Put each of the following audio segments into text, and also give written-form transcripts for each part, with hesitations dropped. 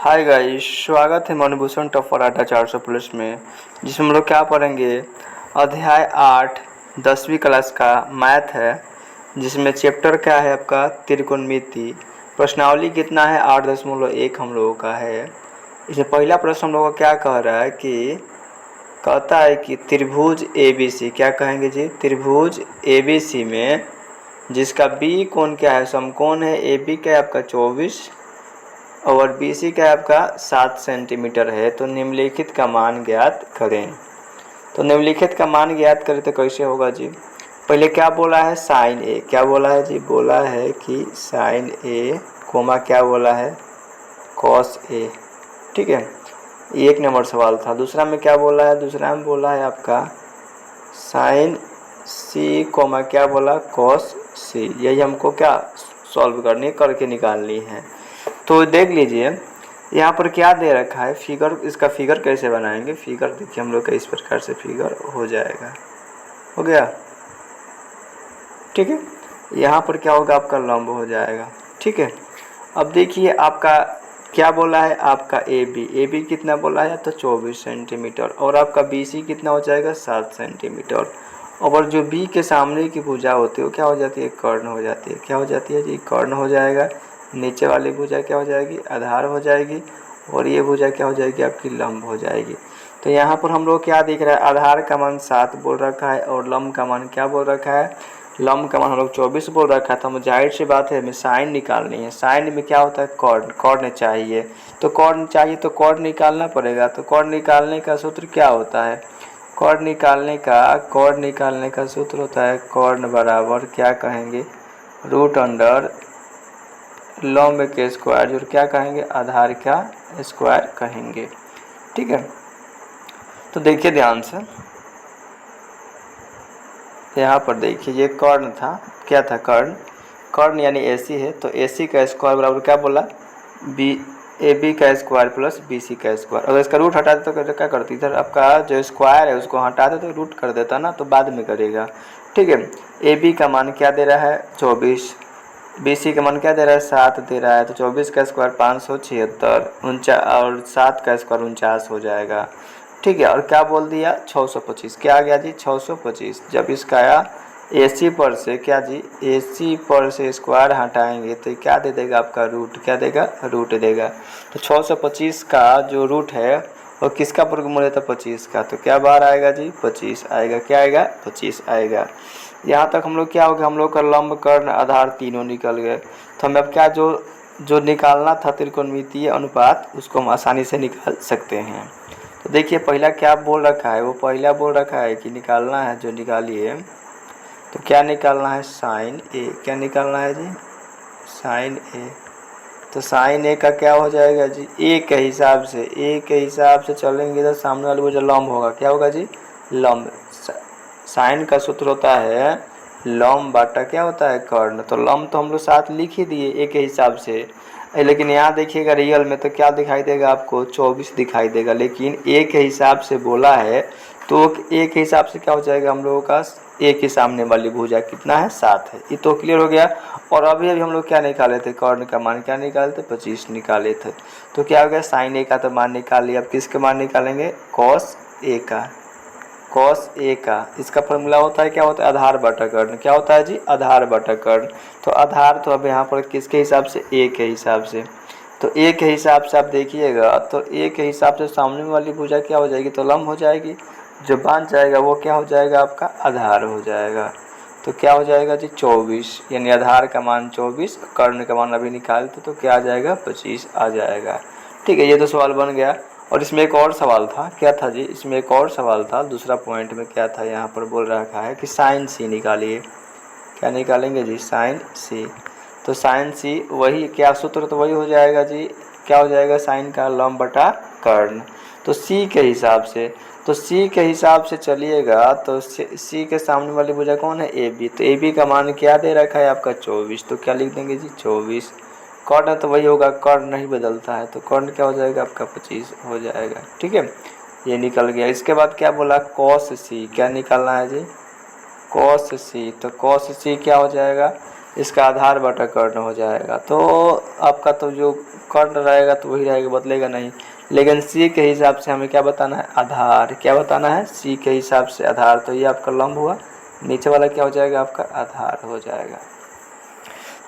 Hi guys, स्वागत है Manibhushan top फराटा 400 plus में, जिसमें हम लोग क्या पढ़ेंगे। अध्याय 8 10वीं क्लास का मैथ है, जिसमें चैप्टर क्या है आपका त्रिकोणमिति। प्रश्नावली कितना है 8.1 हम लोगों का है। इसमें पहला प्रश्न हम लोगों का क्या कह रहा है कि कहता है कि त्रिभुज ABC, क्या कहेंगे जी, त्रिभुज ABC में जिसका बी कोण क्या है, समकोण है, AB क्या है आपका 24 और BC का आपका 7 सेंटीमीटर है। तो निम्नलिखित का मान ज्ञात करें। तो निम्नलिखित का मान ज्ञात करें तो कैसे होगा जी। पहले क्या बोला है, साइन ए। क्या बोला है जी, बोला है कि साइन ए कोमा क्या बोला है, कॉस ए। ठीक है, ये 1 नंबर सवाल था। दूसरा में क्या बोला है, दूसरा में बोला है आपका साइन सी कोमा क्या बोला, कॉस सी। यही हमको क्या सॉल्व करनी करके निकालनी है। तो देख लीजिए यहाँ पर क्या दे रखा है फिगर। इसका फिगर कैसे बनाएंगे, फिगर देखिए हम लोग का इस प्रकार से फिगर हो जाएगा, हो गया। ठीक है, यहाँ पर क्या होगा, आपका लंब हो जाएगा। ठीक है, अब देखिए आपका क्या बोला है, आपका ए बी कितना बोला है, तो 24 सेंटीमीटर, और आपका BC कितना हो जाएगा, 7 सेंटीमीटर। और जो बी के सामने की भुजा होती है वो क्या हो जाती है, कर्ण हो जाती है। क्या हो जाती है जी, कर्ण हो जाएगा। नीचे वाली भुजा क्या हो जाएगी, आधार हो जाएगी, और ये भुजा क्या हो जाएगी, आपकी लंब हो जाएगी। तो यहाँ पर हम लोग क्या दिख रहा है, आधार का मान 7 बोल रखा है और लंब का मान क्या बोल रखा है, लंब का मान हम लोग 24 बोल रखा था। हमें जाहिर सी बात है हमें साइन निकालनी है। साइन में क्या होता है, कॉर्ड, कॉर्ड चाहिए। तो कॉर्ड चाहिए तो कॉर्ड निकालना पड़ेगा। तो कॉर्ड निकालने का सूत्र क्या होता है, कॉर्ड निकालने का सूत्र होता है कॉर्ड बराबर क्या कहेंगे, रूट अंडर लंब के स्क्वायर, जो क्या कहेंगे, आधार का स्क्वायर कहेंगे। ठीक है, तो देखिए ध्यान से, यहाँ पर देखिए ये कर्ण था, क्या था, कर्ण। कर्ण यानी AC है, तो AC का स्क्वायर बराबर क्या बोला, AB का स्क्वायर प्लस BC का स्क्वायर। अगर इसका रूट हटा देते तो क्या करती, इधर आपका जो स्क्वायर है उसको हटा दे तो रूट कर देता ना, तो बाद में करेगा। ठीक है, AB का मान क्या दे रहा है, 24, BC का मान क्या दे रहा है, 7 दे रहा है। तो 24 का स्क्वायर 576, और 7 का स्क्वायर 49 हो जाएगा। ठीक है, और क्या बोल दिया, 625। क्या आ गया जी, 625। जब इसका आया AC पर से क्या जी, AC पर से स्क्वायर हटाएंगे तो क्या दे देगा, आपका रूट क्या देगा, रूट देगा। तो 625 का जो रूट है और किसका वर्गमूल है, तो 25 का। तो क्या बाहर आएगा जी, 25 आएगा। क्या आएगा, 25 आएगा। यहाँ तक हम लोग क्या हो गया, हम लोग का लंब कर्ण आधार तीनों निकल गए। तो हमें अब क्या जो जो निकालना था त्रिकोणमितीय अनुपात, उसको हम आसानी से निकाल सकते हैं। तो देखिए पहला क्या बोल रखा है, वो पहला बोल रखा है कि निकालना है, जो निकालिए। तो क्या निकालना है, साइन ए। क्या निकालना है जी, साइन ए। तो साइन ए का क्या हो जाएगा जी, ए के हिसाब से चलेंगे तो सामने वाले वो जो लंब होगा क्या होगा जी, लंब। साइन का सूत्र होता है लंब बाटा क्या होता है, कर्ण। तो लंब तो हम लोग साथ लिख ही दिए ए के हिसाब से, लेकिन यहाँ देखिएगा रियल में तो क्या दिखाई देगा आपको, 24 दिखाई देगा। लेकिन ए के हिसाब से बोला है तो ए के हिसाब से क्या हो जाएगा, हम लोगों का ए के सामने वाली भुजा कितना है, 7 है। ये तो क्लियर हो गया। और अभी हम लोग क्या निकाले थे, कर्ण का मान क्या निकाले थे, 25 निकाले थे। तो क्या हो गया, साइन ए का तो मान निकाल लिया। अब किसके मान निकालेंगे, कॉस ए का। कॉस ए का इसका फॉर्मूला होता है, क्या होता है, आधार बटा कर्ण। क्या होता है जी, आधार बटा कर्ण। तो आधार तो अब यहाँ पर किसके हिसाब से, ए के हिसाब से। तो ए के हिसाब से आप देखिएगा, तो ए के हिसाब से सामने वाली भुजा क्या हो जाएगी, तो लंब हो जाएगी। जो बांध जाएगा वो क्या हो जाएगा, आपका आधार हो जाएगा। तो क्या हो जाएगा जी, 24, यानी आधार का मान 24, कर्ण का मान अभी निकालते तो क्या आ जाएगा, 25 आ जाएगा। ठीक है, ये तो सवाल बन गया। और इसमें एक और सवाल था, क्या था जी, इसमें एक और सवाल था दूसरा पॉइंट में, क्या था, यहाँ पर बोल रखा है कि साइन सी निकालिए। क्या निकालेंगे जी, साइन सी। तो साइन सी वही क्या सूत्र, तो वही हो जाएगा जी, क्या हो जाएगा, साइन का लंब बटा कर्ण। तो सी के हिसाब से, तो सी के हिसाब से चलिएगा तो सी के सामने वाली भुजा कौन है, ए बी। तो ए बी का मान क्या दे रखा है आपका, 24। तो क्या लिख देंगे जी, 24। कर्ण तो वही होगा, कर्ण नहीं बदलता है, तो कर्ण क्या हो जाएगा आपका, 25 हो जाएगा। ठीक है, ये निकल गया। इसके बाद क्या बोला, कॉस सी। क्या निकालना है जी, कॉस सी। तो कॉस सी क्या हो जाएगा, इसका आधार बटा कर्ण हो जाएगा। तो आपका तो जो कर्ण रहेगा तो वही रहेगा, बदलेगा नहीं। लेकिन सी के हिसाब से हमें क्या बताना है, आधार। क्या बताना है, सी के हिसाब से आधार। तो ये आपका लंब हुआ, नीचे वाला क्या हो जाएगा, आपका आधार हो जाएगा।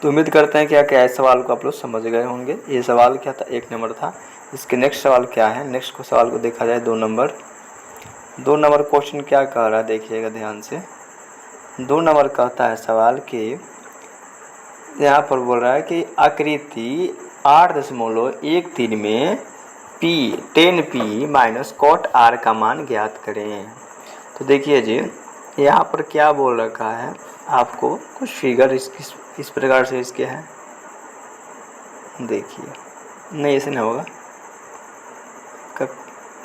तो उम्मीद करते हैं कि क्या इस सवाल को आप लोग समझ गए होंगे। ये सवाल क्या था, 1 नंबर था। इसके नेक्स्ट सवाल क्या है, नेक्स्ट को सवाल को देखा जाए 2 नंबर। 2 नंबर क्वेश्चन क्या कह रहा है, देखिएगा ध्यान से। 2 नंबर कहता है सवाल कि यहाँ पर बोल रहा है कि आकृति 8.13 में tan p minus cot r का मान ज्ञात करें। तो देखिए जी, यहाँ पर क्या बोल रखा है, आपको कुछ फिगर इस प्रकार से इसके हैं। देखिए, नहीं ऐसे नहीं होगा। कब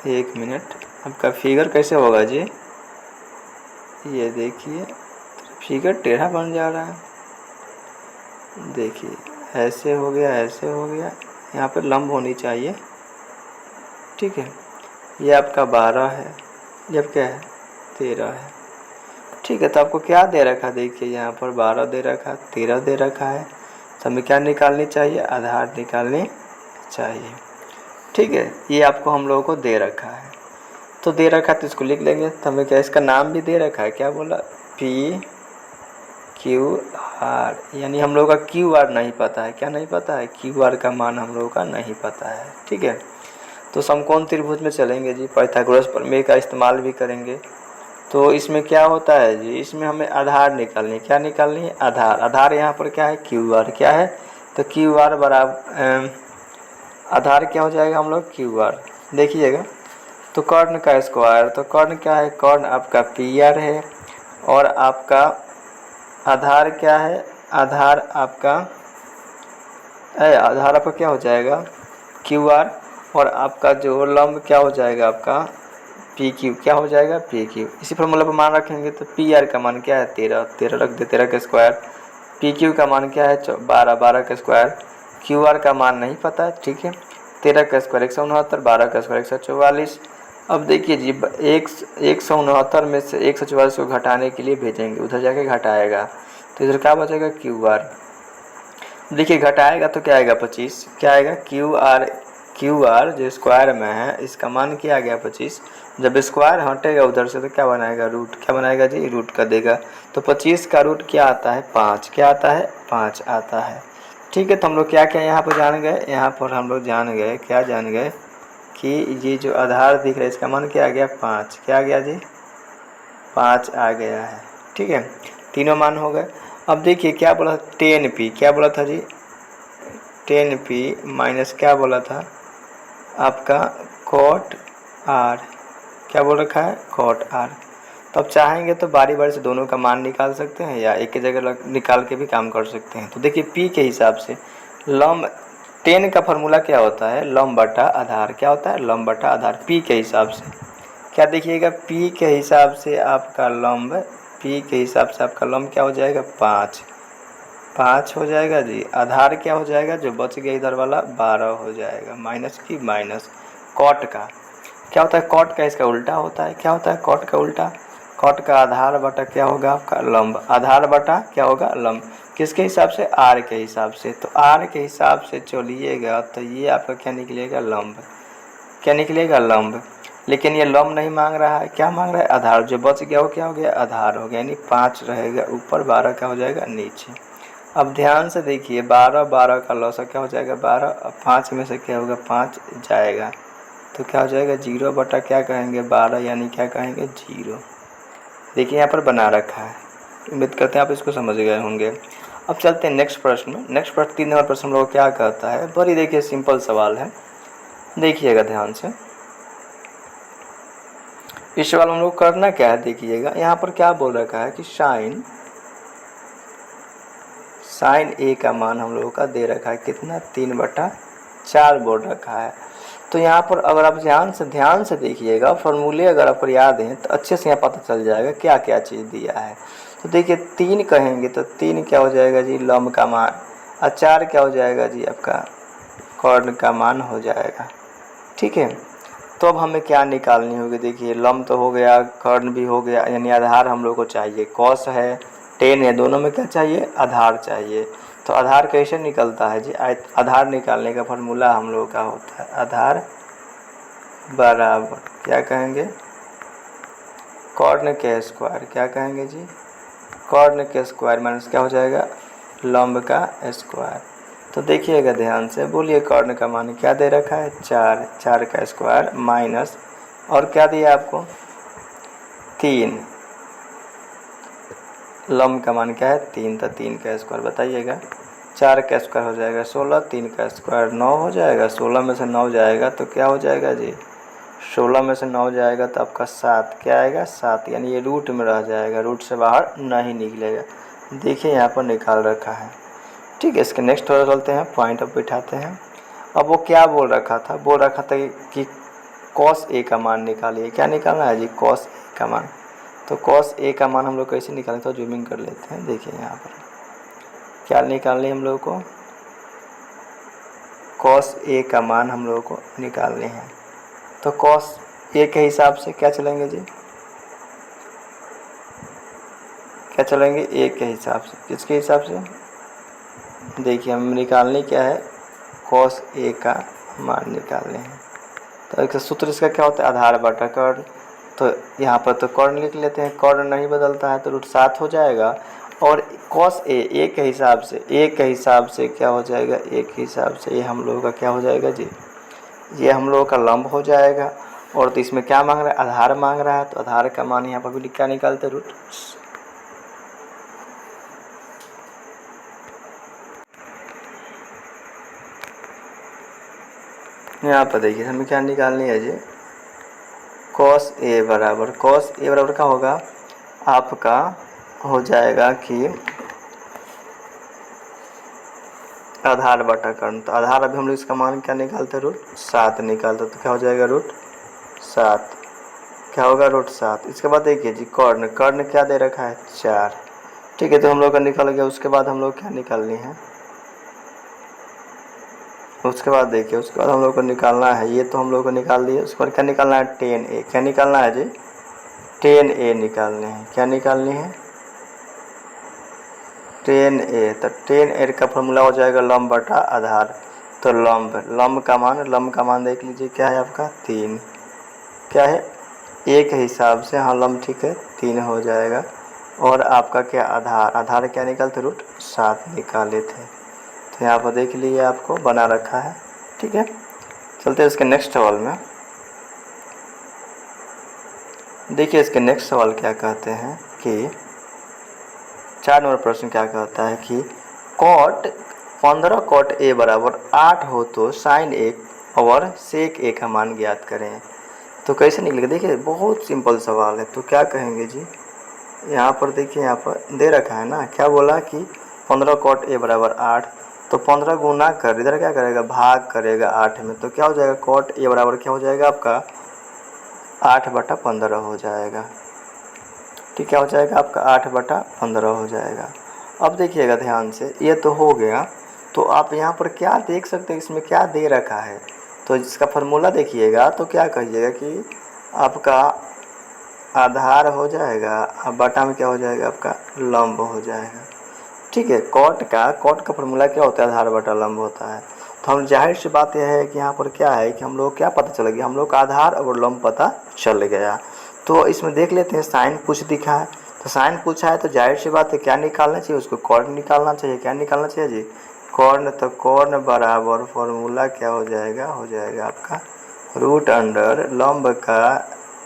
1 मिनट, आपका फिगर कैसे होगा जी, ये देखिए फिगर टेढ़ा बन जा रहा है। देखिए ऐसे हो गया, ऐसे हो गया, यहाँ पे लंब होनी चाहिए, ठीक है। ये आपका 12 है, जब क्या है 13 है, ठीक है। तो आपको क्या दे रखा, देखिए यहाँ पर 12 दे रखा, 13 दे रखा है। तो हमें क्या निकालनी चाहिए, आधार निकालनी चाहिए, ठीक है। ये आपको हम लोगों को दे रखा है, तो दे रखा है तो इसको लिख लेंगे। तो हमें क्या, इसका नाम भी दे रखा है, क्या बोला, पी क्यू आर, यानी हम लोगों का क्यू आर नहीं पता है। क्या नहीं पता है, क्यू आर का मान हम लोगों का नहीं पता है, ठीक है। तो समकोण त्रिभुज में चलेंगे जी, पाइथागोरस प्रमेय का इस्तेमाल भी करेंगे। तो इसमें क्या होता है जी, इसमें हमें आधार निकालनी है। क्या निकालनी है, आधार। आधार यहाँ पर क्या है, क्यू आर। क्या है, तो क्यू आर बराबर आधार क्या हो जाएगा हम लोग, क्यू आर। देखिएगा, तो कर्ण का स्क्वायर, तो कर्ण क्या है, कर्ण आपका पी आर है, और आपका आधार क्या है, आधार आपका क्या हो जाएगा, क्यू आर। और आपका जो लंब क्या हो जाएगा, आपका पी क्यू। क्या हो जाएगा, पी क्यू। इसी फॉर्मूला पर मान रखेंगे तो पी आर का मान क्या है, 13, 13 रख दे, 13 का स्क्वायर। पी क्यू का मान क्या है, 12, 12 का स्क्वायर। क्यू आर का मान नहीं पता है, ठीक है। 13 का स्क्वायर 169, 12 का स्क्वायर 144। अब देखिए जी, 169 में से 144 को घटाने के लिए भेजेंगे, उधर जाके घटाएगा, तो इधर क्या बचेगा, क्यू आर। देखिए घटाएगा तो क्या आएगा, 25। क्या आएगा, क्यू आर जो स्क्वायर में है, इसका मान क्या आ गया, 25। जब स्क्वायर हटेगा उधर से तो क्या बनाएगा, रूट। क्या बनाएगा जी, रूट कर देगा। तो 25 का रूट क्या आता है, 5। क्या आता है, 5 आता है, ठीक है। तो हम लोग क्या क्या यहाँ पर जान गए, यहाँ पर हम लोग जान गए, क्या जान गए कि ये जो आधार दिख रहा है इसका मान क्या आ गया, 5। क्या आ गया जी, 5 आ गया है, ठीक है। तीनों मान हो गए। अब देखिए क्या बोला, tan p। क्या बोला था जी, tan p माइनस क्या बोला था आपका, cot r। क्या बोल रखा है, cot r। तो अब चाहेंगे तो बारी बारी से दोनों का मान निकाल सकते हैं, या एक ही जगह निकाल के भी काम कर सकते हैं। तो देखिए p के हिसाब से लंब, tan का फॉर्मूला क्या होता है, लंब बटा आधार। क्या होता है, लंब बटा आधार। p के हिसाब से क्या, देखिएगा p के हिसाब से आपका लंब, p के हिसाब से आपका लंब क्या हो जाएगा, 5 हो जाएगा जी। आधार क्या हो जाएगा, जो बच गया इधर वाला 12 हो जाएगा, माइनस की माइनस। कॉट का क्या होता है, कॉट का इसका उल्टा होता है। क्या होता है, कॉट का उल्टा। कॉट का आधार बटा क्या होगा, आपका लंब। आधार बटा क्या होगा, लंब। किसके हिसाब से, आर के हिसाब से। तो आर के हिसाब से चलिएगा तो ये आपका क्या निकलेगा, लंब। क्या निकलेगा, लंब। लेकिन ये लंब नहीं मांग रहा है, क्या मांग रहा है, आधार। जो बच गया वो क्या हो गया, आधार हो गया, यानी 5 रहेगा ऊपर, 12 क्या हो जाएगा नीचे। अब ध्यान से देखिए, 12 12 का लॉस क्या हो जाएगा, 12। अब 5 में से क्या होगा, 5 जाएगा, तो क्या हो जाएगा, 0 बटा क्या कहेंगे, 12, यानी क्या कहेंगे, 0। देखिए यहाँ पर बना रखा है, उम्मीद करते हैं आप इसको समझ गए होंगे। अब चलते हैं नेक्स्ट प्रश्न। नेक्स्ट प्रश्न 3 नंबर प्रश्न हम लोग क्या कहता है, बड़ी देखिए सिंपल सवाल है, देखिएगा ध्यान से। इस सवाल हम लोग करना क्या है, देखिएगा यहाँ पर क्या बोल रखा है कि साइन ए का मान हम लोगों का दे रखा है कितना, 3/4 बोल रखा है। तो यहाँ पर अगर आप ध्यान से देखिएगा, फॉर्मूले अगर आपको याद हैं तो अच्छे से यहाँ पता चल जाएगा क्या क्या चीज़ दिया है। तो देखिए 3 कहेंगे तो 3 क्या हो जाएगा जी, लंब का मान। और 4 क्या हो जाएगा जी, आपका कर्ण का मान हो जाएगा, ठीक है। तो अब हमें क्या निकालनी होगी, देखिए लंब तो हो गया, कर्ण भी हो गया, यानी आधार हम लोग को चाहिए। कॉस है, 10 है, दोनों में क्या चाहिए, आधार चाहिए। तो आधार कैसे निकलता है जी, आधार निकालने का फार्मूला हम लोग का होता है आधार बराबर क्या कहेंगे, कॉर्न के स्क्वायर, क्या कहेंगे जी, कॉर्न के स्क्वायर माइनस क्या हो जाएगा, लंब का स्क्वायर। तो देखिएगा ध्यान से, बोलिए कॉर्न का मान क्या दे रखा है, 4, 4 का स्क्वायर माइनस और क्या दिया आपको 3, लंब का मान क्या है 3, तो 3 का स्क्वायर बताइएगा, 4 का स्क्वायर हो जाएगा 16, 3 का स्क्वायर 9 हो जाएगा, 16 में से 9 जाएगा तो क्या हो जाएगा जी, 16 में से 9 जाएगा तो आपका 7 क्या आएगा, 7, यानी ये रूट में रह जाएगा, रूट से बाहर नहीं निकलेगा। देखिए यहाँ पर निकाल रखा है। ठीक है, इसके नेक्स्ट थोड़ा चलते हैं, पॉइंट ऑफ बिठाते हैं। अब वो क्या बोल रखा था, बोल रखा था कि कॉस ए का मान निकालिए, क्या निकालना है जी, कॉस ए का मान। तो कॉस ए का मान हम लोग कैसे निकालें, तो जूमिंग कर लेते हैं। देखिए यहाँ पर क्या निकालनी है हम लोग को, कॉस ए का मान हम लोग को निकालने हैं। तो कॉस ए के हिसाब से क्या चलेंगे जी, क्या चलेंगे, ए के हिसाब से, किसके हिसाब से, देखिए हम निकालने क्या है, कॉस ए का मान निकालने हैं। तो एक सूत्र इसका क्या होता है, आधार बटा कर्ण। तो यहाँ पर तो कर्ण लिख लेते हैं, कर्ण नहीं बदलता है तो √7 हो जाएगा। और कॉस ए के हिसाब से, ए के हिसाब से क्या हो जाएगा, ए के हिसाब से ये हम लोगों का क्या हो जाएगा जी, ये हम लोगों का लंब हो जाएगा। और तो इसमें क्या मांग रहा है, आधार मांग रहा है, तो आधार का मान यहाँ पर भी क्या निकालते, रूट, यहाँ पर देखिए हमें क्या निकालनी है जी, कॉस ए बराबर, कॉस ए बराबर क्या होगा आपका, हो जाएगा कि आधार बटा कर्ण। तो आधार अभी हम लोग इसका मान क्या निकालते, √7 निकालते, तो क्या हो जाएगा √7, क्या होगा √7। इसके बाद देखिए जी कर्ण, कर्ण क्या दे रखा है 4, ठीक है, तो हम लोग का निकल गया। उसके बाद हम लोग क्या निकालनी है, उसके बाद देखिए, उसके बाद हम लोग को निकालना है, ये तो हम लोग को निकाल दिए। उसके बाद क्या निकालना है 10a, क्या निकालना है जी 10a निकालने हैं, क्या निकालनी है 10a। तो 10a का फॉर्मूला हो जाएगा लंब बटा आधार। तो लंब का मान देख लीजिए क्या है आपका 3, क्या है a के हिसाब से, हाँ लंब ठीक है 3 हो जाएगा। और आपका क्या आधार क्या निकालते, √7 निकाले थे। तो यहाँ पर देख लीजिए आपको बना रखा है। ठीक है, चलते हैं इसके नेक्स्ट सवाल में। देखिए इसके नेक्स्ट सवाल क्या कहते हैं कि 4 नंबर प्रश्न क्या कहता है कि कॉट 15 कॉट ए बराबर 8 हो तो साइन ए और सेक ए का मान ज्ञात करें। तो कैसे निकलेगा, देखिए बहुत सिंपल सवाल है। तो क्या कहेंगे जी, यहाँ पर देखिए, यहाँ पर दे रखा है ना, क्या बोला कि 15 कॉट ए बराबर 8, तो 15 गुना कर, इधर क्या करेगा भाग करेगा 8 में, तो क्या हो जाएगा कॉट ए बराबर क्या हो जाएगा आपका 8/15 हो जाएगा। ठीक, क्या हो जाएगा आपका 8/15 हो जाएगा। अब देखिएगा ध्यान से, ये तो हो गया। तो आप यहाँ पर क्या देख सकते हैं, इसमें क्या दे रखा है, तो इसका फार्मूला देखिएगा तो क्या कहिएगा कि आपका आधार हो जाएगा, अब बटा में क्या हो जाएगा आपका लंब हो जाएगा। ठीक है, कॉट का फार्मूला क्या होता है, आधार बटा लंब होता है। तो हम जाहिर सी बात यह है कि यहाँ पर क्या है कि हम लोग क्या पता चल गया, हम लोग का आधार और लंब पता चल गया। तो इसमें देख लेते हैं, साइन कुछ दिखा है, तो साइन पूछा है तो जाहिर सी बात है क्या निकालना चाहिए, उसको कॉर्न निकालना चाहिए। क्या निकालना चाहिए जी कॉर्न, तो कॉर्न बराबर फॉर्मूला क्या हो जाएगा आपका √अंडर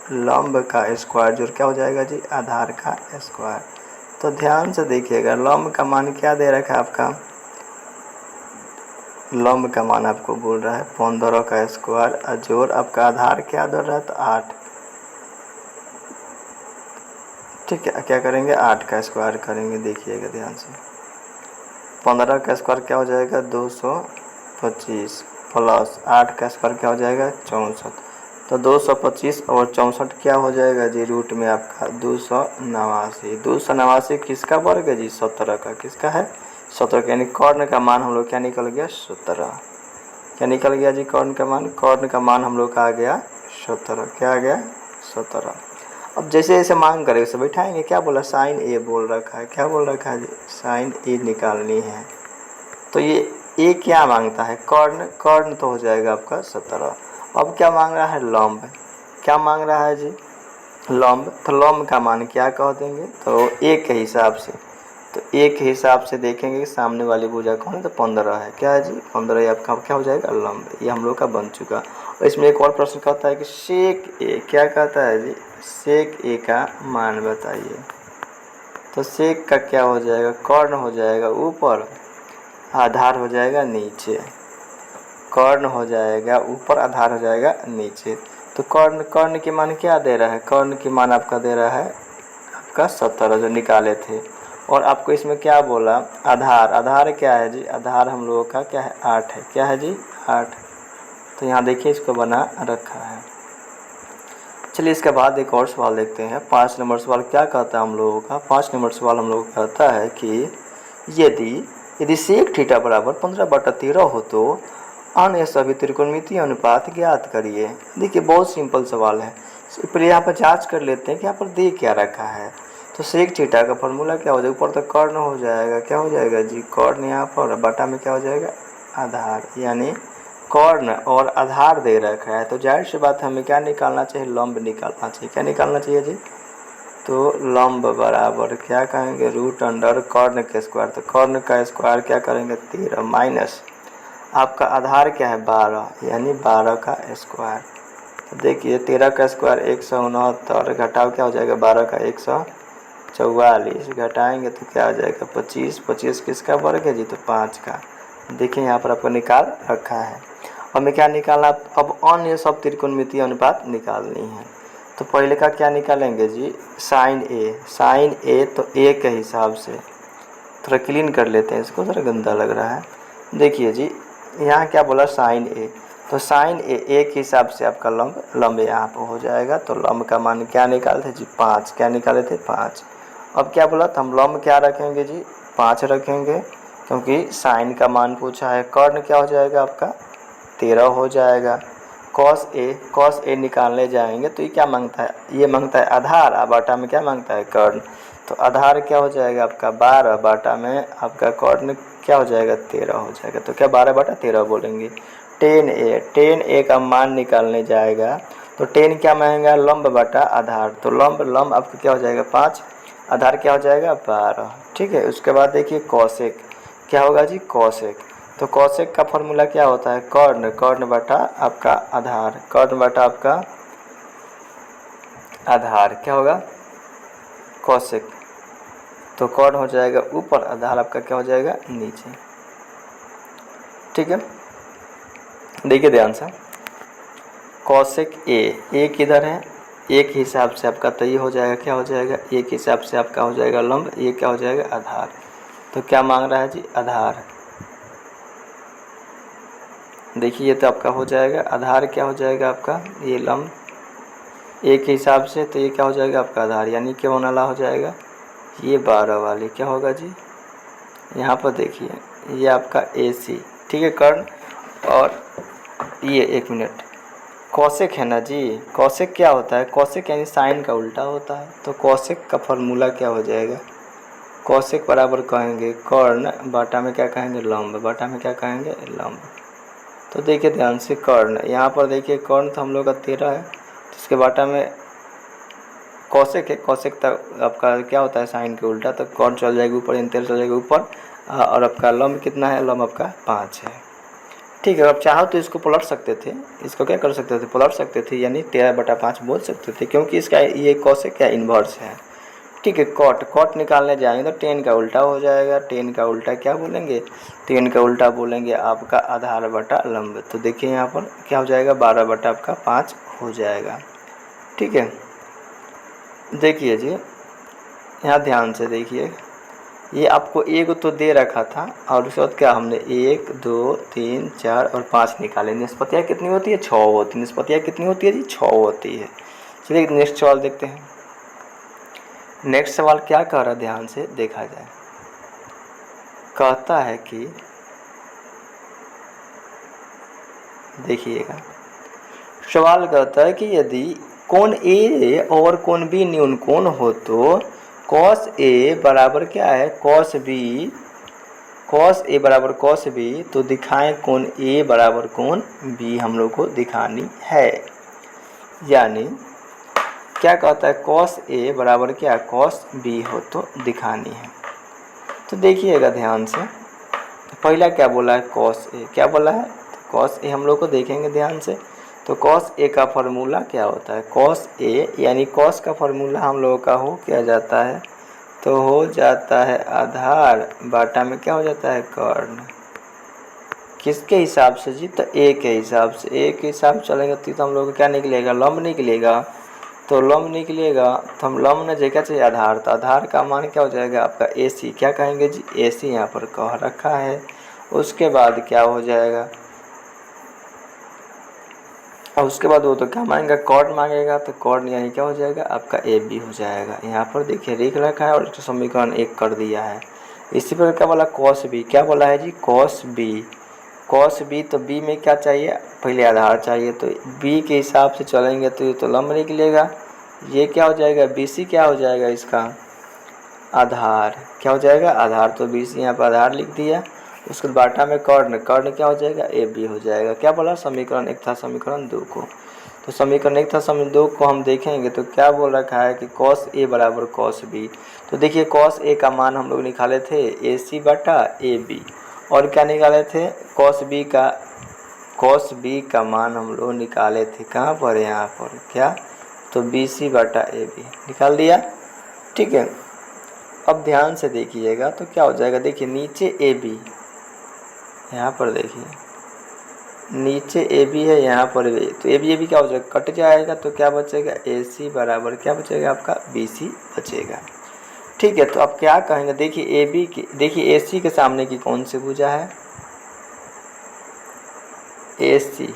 लंब का स्क्वायर जो क्या हो जाएगा जी आधार का स्क्वायर। तो ध्यान से देखिएगा, लंब का मान क्या दे रखा है आपका, लंब का मान आपको बोल रहा है 15 का स्क्वायर जोड़ आपका आधार क्या दे रहा है तो 8। ठीक है, क्या करेंगे 8 का स्क्वायर करेंगे। देखिएगा ध्यान से, 15 का स्क्वायर क्या हो जाएगा 225 प्लस 8 का स्क्वायर क्या हो जाएगा 64। तो 225 और 64 क्या हो जाएगा जी रूट में आपका 289 किसका वर्ग है जी 17 का, किसका है 17 का, यानी कॉर्न का मान हम लोग क्या निकल गया 17। क्या निकल गया जी कॉर्न का मान हम लोग का आ गया 17, क्या आ गया 17। अब जैसे जैसे मांग करें उसे बैठाएंगे। क्या बोला, साइन ए बोल रखा है, क्या बोल रखा है जी, साइन ए निकालनी है। तो ये ए क्या मांगता है, कर्ण, कर्ण तो हो जाएगा आपका 17। अब क्या मांग रहा है, लंब, क्या मांग रहा है जी, लंब। तो लंब का मान क्या कह देंगे, तो ए के हिसाब से, तो ए के हिसाब से देखेंगे कि सामने वाली भुजा कौन है, तो 15 है, क्या है जी 15, आपका क्या हो जाएगा, लंब। ये हम लोग का बन चुका। और इसमें एक और प्रश्न कहता है कि सेक ए, क्या कहता है जी, सेक ए का मान बताइए। तो सेक का क्या हो जाएगा, कर्ण हो जाएगा ऊपर, आधार हो जाएगा नीचे, कर्ण हो जाएगा ऊपर, आधार हो जाएगा नीचे। तो कर्ण, कर्ण की मान क्या दे रहा है, कर्ण की मान आपका दे रहा है आपका 17 जो निकाले थे। और आपको इसमें क्या बोला, आधार, आधार क्या है जी, आधार हम लोगों का क्या है, 8 है, क्या है जी 8। तो यहाँ देखिए इसको बना रखा है। चलिए इसके बाद एक और सवाल देखते हैं। 5 नंबर सवाल क्या कहता है हम लोगों का, 5 नंबर सवाल हम लोग कहता है कि यदि यदि सेक थीटा बराबर 15/13 हो तो अन्य सभी त्रिकोणमितीय अनुपात ज्ञात करिए। देखिए बहुत सिंपल सवाल है। पहले यहाँ पर जांच कर लेते हैं कि यहाँ पर दे क्या रखा है। तो सेक थीटा का फॉर्मूला क्या हो जाएगा, ऊपर तो कर्ण हो जाएगा, क्या हो जाएगा जी कर्ण, यहाँ पर बटा में क्या हो जाएगा, आधार, यानी कर्ण और आधार दे रखा है। तो जाहिर सी बात हमें क्या निकालना चाहिए, लंब निकालना चाहिए। क्या निकालना चाहिए जी, तो लंब बराबर क्या कहेंगे, रूट अंडर कर्ण के स्क्वायर। तो कर्ण का स्क्वायर क्या करेंगे 13 माइनस आपका आधार क्या है 12, यानी 12 का स्क्वायर। तो देखिए 13 का स्क्वायर 169, घटाव क्या हो जाएगा 12 का 144, घटाएंगे तो क्या हो जाएगा 25, 25 किसका वर्ग है जी, तो 5 का। देखिए यहाँ पर आपको निकाल रखा है। हमें क्या निकालना, अब अन्य सब त्रिकोणमितीय अनुपात निकालनी है। तो पहले का क्या निकालेंगे जी, साइन ए, साइन ए तो ए के हिसाब से थोड़ा क्लीन कर लेते हैं इसको, थोड़ा गंदा लग रहा है। देखिए जी यहाँ क्या बोला, साइन ए, तो साइन ए, ए के हिसाब से आपका लंब, लंब यहाँ पर हो जाएगा। तो लंब का मान क्या निकालते जी 5, क्या निकाले थे 5। अब क्या बोला, तो हम लंब क्या रखेंगे जी 5 रखेंगे, क्योंकि साइन का मान पूछा है। कर्ण क्या हो जाएगा आपका 13 हो जाएगा। कॉस ए, कॉस ए निकालने जाएंगे तो ये क्या मांगता है, ये मांगता है आधार, और बाटा में क्या मांगता है कर्ण। तो आधार क्या हो जाएगा आपका 12, बाटा में आपका कर्ण क्या हो जाएगा 13 हो जाएगा। तो क्या 12/13 बोलेंगे। टेन ए, टेन ए का मान निकालने जाएगा तो टेन क्या मांगेगा, लंब बटा आधार। तो लंब, लंब आपका क्या हो जाएगा 5, आधार क्या हो जाएगा 12, ठीक है। उसके बाद देखिए कौशिक, क्या होगा जी कौशिक। तो कौशिक का फॉर्मूला क्या होता है, कर्ण, कर्ण बटा आपका आधार, कर्ण बटा आपका आधार, क्या होगा कौशिक। तो कर्ण हो जाएगा ऊपर, आधार आपका क्या हो जाएगा नीचे, ठीक है। देखिए ध्यान से, कौशिक ए, ए किधर है, एक हिसाब से आपका, तो ये हो जाएगा क्या हो जाएगा, एक हिसाब से आपका हो जाएगा लंब, ये क्या हो जाएगा आधार। तो क्या मांग रहा है जी आधार। देखिए ये तो आपका हो जाएगा आधार, क्या हो जाएगा आपका ये लंब एक हिसाब से, तो ये क्या हो जाएगा आपका आधार, यानी क्या होने वाला हो जाएगा ये 12 वाली, क्या होगा जी यहाँ पर देखिए ये आपका AC, ठीक है कर्ण। और ये एक मिनट, कौशिक है ना जी, कौशिक क्या होता है, कौशिक यानी साइन का उल्टा होता है। तो कौशिक का फॉर्मूला क्या हो जाएगा, कौशिक बराबर कहेंगे कर्ण, बाटा में क्या कहेंगे लंब, बाटा में क्या कहेंगे लंब। तो देखिए ध्यान से कर्ण, यहाँ पर देखिए कर्ण तो हम लोग का 13 है, तो इसके बाटा में कौशिक है, कौशिक तक आपका क्या होता है साइन के उल्टा। तो कर्ण चल जाएगा ऊपर, इन 13 चल जाएगा ऊपर, और आपका लंब कितना है, लंब आपका 5 है, ठीक है। अब चाहो तो इसको पलट सकते थे, इसको क्या कर सकते थे, पलट सकते थे, यानी 13/5 बोल सकते थे, क्योंकि इसका ये कौशिक क्या इन्वर्स है, ठीक है। कॉट, कॉट निकालने जाएंगे तो 10 का उल्टा हो जाएगा, 10 का उल्टा क्या बोलेंगे, 10 का उल्टा बोलेंगे आपका आधार बटा लंब। तो देखिए यहाँ पर क्या हो जाएगा 12/5 हो जाएगा, ठीक है। देखिए जी यहाँ ध्यान से देखिए, ये आपको एक तो दे रखा था, और उसके बाद क्या हमने 1 2 3 4 और 5 निकाले। निष्पत्तियाँ कितनी होती है 6 होती है, निष्पत्तियाँ कितनी होती है जी 6 होती है। चलिए नेक्स्ट सवाल देखते हैं। नेक्स्ट सवाल क्या कह रहा है, ध्यान से देखा जाए। कहता है कि देखिएगा, सवाल कहता है कि यदि कोण ए और कोण बी न्यून कोण हो तो कॉस ए बराबर क्या है कॉस बी, कॉस ए बराबर कॉस बी, तो दिखाएं कोण ए बराबर कोण बी हम लोग को दिखानी है। यानी क्या कहता है कॉस ए बराबर क्या कॉस बी हो तो दिखानी है। तो देखिएगा ध्यान से, पहला क्या बोला है कॉस ए, क्या बोला है कॉस ए हम लोग को देखेंगे ध्यान से। तो कॉस ए का फॉर्मूला क्या होता है कॉस ए यानी कॉस का फॉर्मूला हम लोगों का हो क्या जाता है तो हो जाता है आधार बाटा में क्या हो जाता है कर्ण। किसके हिसाब से जी तो ए के हिसाब से, ए के हिसाब से चलेंगे तो हम लोग को क्या निकलेगा लंब निकलेगा। तो लंब निकलेगा तो हम लंब ने जगह चाहिए आधार, तो आधार का मान क्या हो जाएगा आपका ए सी, क्या कहेंगे जी ए सी यहाँ पर कह रखा है। उसके बाद क्या हो जाएगा और उसके बाद वो तो क्या मांगेगा कॉर्ड मांगेगा, तो कॉर्ड यानी क्या हो जाएगा आपका ए बी हो जाएगा। यहाँ पर देखिए लिख रखा है और इसका समीकरण 1 कर दिया है। इसी पर क्या बोला कॉस बी, क्या बोला है जी कॉस बी, कॉस बी तो बी में क्या चाहिए पहले आधार चाहिए, तो बी के हिसाब से चलेंगे तो ये तो लंब निकलेगा। ये क्या हो जाएगा बी सी क्या हो जाएगा इसका आधार, क्या हो जाएगा आधार, तो बी सी यहाँ पर आधार लिख दिया। उसके बाटा में कर्ण, कर्ण क्या हो जाएगा ए बी हो जाएगा। क्या बोला समीकरण 1 था समीकरण 2 को, तो समीकरण 1 था समीकरण 2 को हम देखेंगे तो क्या बोल रखा है कि कॉस ए बराबर कॉस बी। तो देखिए कॉस ए का मान हम लोग निकाले थे ए सी बटा ए बी, और क्या निकाले थे कॉस बी का मान हम लोग निकाले थे कहाँ पर यहाँ पर क्या तो बी सी बटा ए बी निकाल दिया। ठीक है, अब ध्यान से देखिएगा तो क्या हो जाएगा, देखिए नीचे ए बी, यहाँ पर देखिए नीचे ए बी है यहाँ पर भी, तो ए बी क्या हो जाएगा कट जाएगा, तो क्या बचेगा ए सी बराबर क्या बचेगा आपका बी सी बचेगा। ठीक है, तो अब क्या कहेंगे देखिए ए बी की, देखिए ए सी के सामने की कौन सी भुजा है ए सी,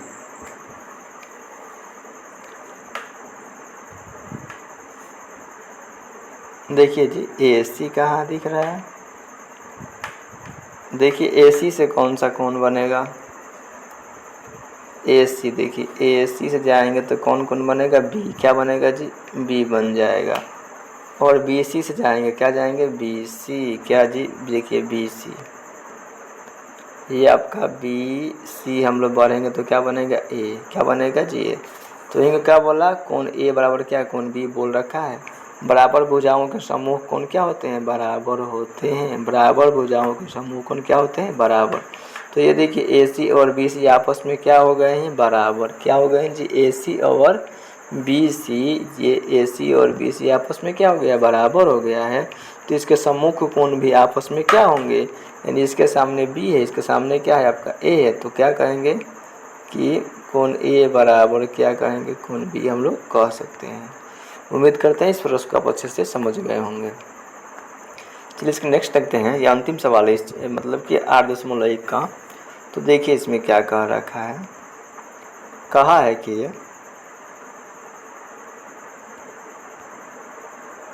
देखिए जी ए सी कहाँ दिख रहा है, देखिए ए सी से कौन सा कोण बनेगा ए सी, देखिए ए सी से जाएंगे तो कौन कौन बनेगा बी, क्या बनेगा जी बी बन जाएगा। और बी सी से जाएंगे क्या जाएंगे बी सी, क्या जी देखिए बी सी, ये आपका बी सी हम लोग बढ़ेंगे तो क्या बनेगा ए, क्या बनेगा जी ए। तो इनको क्या बोला कोण ए बराबर क्या कोण बी बोल रखा है। बराबर भुजाओं के समूह कौन क्या होते हैं बराबर होते हैं, बराबर भुजाओं के समूह कौन क्या होते हैं बराबर। तो ये देखिए ए सी और बी सी आपस में क्या हो गए हैं बराबर, क्या हो गए हैं जी ए सी और बी सी, ये ए सी और बी सी आपस में क्या हो गया बराबर हो गया है। तो इसके सम्मुख कोण भी आपस में क्या होंगे, यानी इसके सामने बी है इसके सामने क्या है आपका ए है, तो क्या कहेंगे कि कोण ए बराबर क्या कहेंगे कोण बी हम लोग कह सकते हैं। उम्मीद करते हैं इस प्रश्न को आप अच्छे से समझ गए होंगे। चलिए इसके नेक्स्ट देखते हैं, ये अंतिम सवाल है इस मतलब कि 8.1 का। तो देखिए इसमें क्या कह रखा है, कहा है कि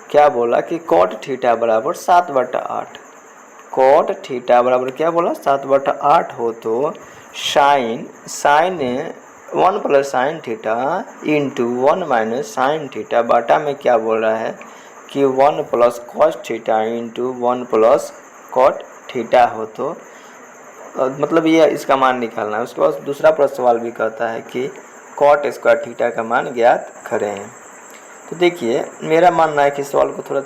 क्या बोला कि कॉट थीटा बराबर 7/8, कॉट थीटा बराबर क्या बोला 7/8 हो तो sine 1 + sine theta into 1 - sine theta बाटा में क्या बोल रहा है कि 1 + cos theta into 1 + cot theta हो तो मतलब ये इसका मान निकालना है। उसके बाद दूसरा प्रश्न सवाल भी कहता है कि कॉट स्क्वायर थीटा का मान ज्ञात करें। तो देखिए मेरा मानना है कि सवाल को थोड़ा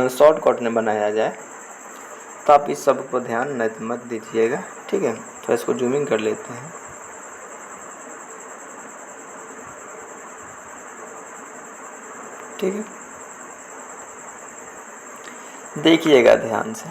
शॉर्टकट में बनाया जाए, तो आप इस सब पर ध्यान मत दीजिएगा। ठीक है, तो इसको जूमिंग कर लेते हैं। ठीक है, देखिएगा ध्यान से।